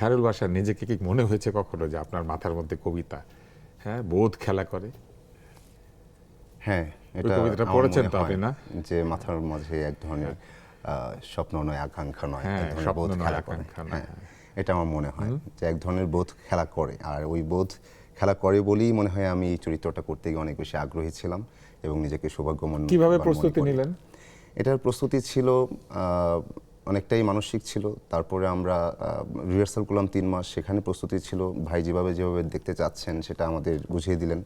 খায়রুল বাসার নিজেকে কি মনে হয়েছে কখনো যে আপনার মাথার মধ্যে কবিতা, হ্যাঁ, বোধ খেলা করে? হ্যাঁ, এটা কবিতাটা আমার পড়েছেন মনে তো হয় আপনি, না? যে মাথার মাঝে এক ধরনের স্বপ্ন নয়, আকাঙ্ক্ষা নয়, হ্যাঁ, এক ধরনের স্বপ্ন বোধ নয়, খেলা করে। আকাঙ্ক্ষা নয়। হ্যাঁ, এটা আমার মনে হয় যে এক ধরনের বোধ খেলা করে, আর ওই বোধ খেলা করে বলেই মনে হয় আমি এই চরিত্রটা করতে গিয়ে অনেক বেশি আগ্রহী ছিলাম এবং নিজেকে সৌভাগ্যবান কিভাবে মনে প্রস্তুতি করি। নিলেন? এটার প্রস্তুতি ছিল অনেকটাই মানসিক ছিল। তারপরে আমরা রিহার্সাল করলাম 3 মাস, সেখানে প্রস্তুতি ছিল। ভাই যেভাবে যেভাবে দেখতে চাচ্ছেন সেটা আমাদের বুঝিয়ে দিলেন।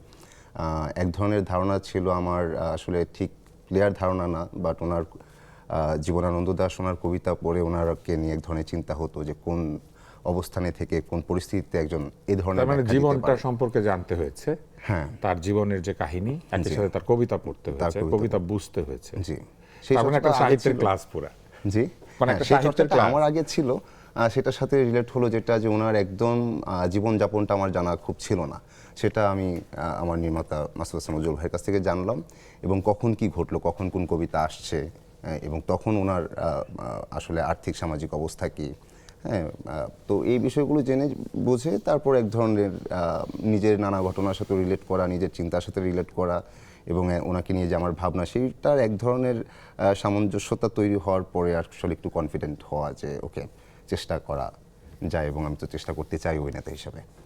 এক ধরনের ধারণা ছিল আমার, আসলে ঠিক ক্লিয়ার ধারণা না, বাট ওনার জীবনানন্দ দাশ ওনার কবিতা পড়ে ওনারকে নিয়ে এক ধরনের চিন্তা হতো যে কোন অবস্থানে থেকে কোন পরিস্থিতিতে একজন এই ধরনের তার মানে ব্যাখ্যা দিতে জীবনটা পারে। সম্পর্কে জানতে হয়েছে, হ্যাঁ, তার জীবনের যে কাহিনী, একই জি। সাথে তার কবিতা পড়তে তার হয়েছে, কবিতা কবিতা বুঝতে হয়েছে। জি, সেই তার মানে একটা সবটা আগে সাহিত্যের ছিল। ক্লাস পুরা। জি, মানে হ্যাঁ, একটা সেই সাহিত্যের চর্চাটা ক্লাস। আমার আগে ছিল। সেটার সাথে রিলেট হলো যেটা, যে ওনার একদম জীবনযাপনটা আমার জানা খুব ছিল না। সেটা আমি আমার নির্মাতা মাসুদ হাসান উজ্জ্বল ভাইয়ের কাছ থেকে জানলাম, এবং কখন কি ঘটলো, কখন কোন কবিতা আসছে, এবং তখন ওনার আসলে আর্থিক সামাজিক অবস্থা কি। হ্যাঁ, তো এই বিষয়গুলো জেনে বুঝে তারপর এক ধরনের নিজের নানা ঘটনার সাথে রিলেট করা, নিজের চিন্তার সাথে রিলেট করা, এবং ওনাকে নিয়ে যে আমার ভাবনা, সেইটার এক ধরনের সামঞ্জস্যতা তৈরি হওয়ার পরে আসলে একটু কনফিডেন্ট হওয়া যে ওকে, চেষ্টা করা যায়, এবং আমি তো চেষ্টা করতে চাই অভিনেতা হিসাবে।